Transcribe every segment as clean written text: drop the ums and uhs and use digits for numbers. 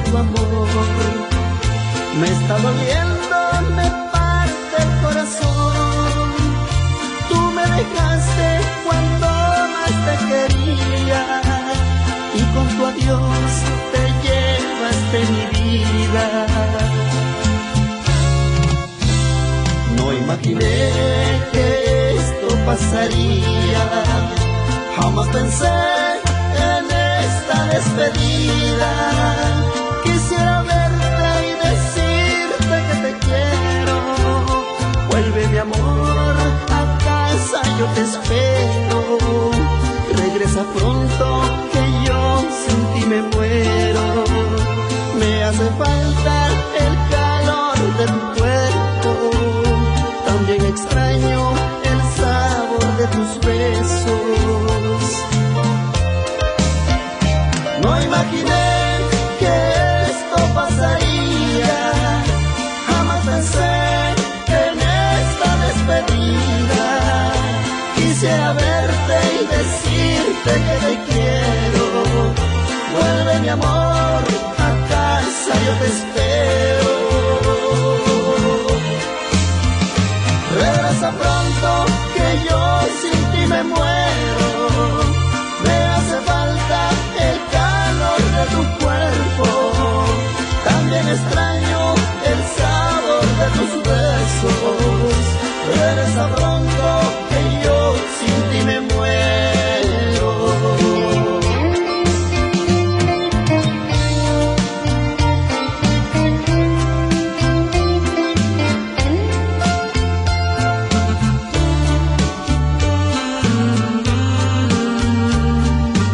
tu amor. Me está doliendo, me parte el corazón. Tú me dejaste cuando más te quería, y con tu adiós te llevaste mi vida. No imaginé que esto pasaría, jamás pensé en esta despedida. Quisiera verte y decirte que te quiero. Vuelve mi amor a casa, yo te espero. Regresa pronto que yo sin ti me muero. Me hace falta el calor de tu cuerpo, también extraño el sabor de tus besos. No imaginé que esto pasaría, jamás pensé en esta despedida. Quisiera verte y decirte que te quiero. Vuelve mi amor a casa, yo te espero. Regresa pronto que yo sin ti me muero. Me hace falta el calor de tu cuerpo, también extraño el sabor de tus besos. Regresa pronto que yo sin ti me muero.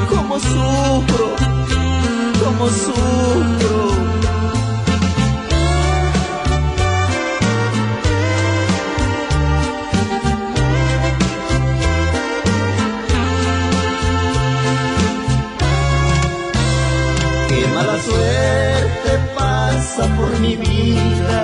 Cómo sufro, cómo sufro. Qué mala suerte pasa por mi vida,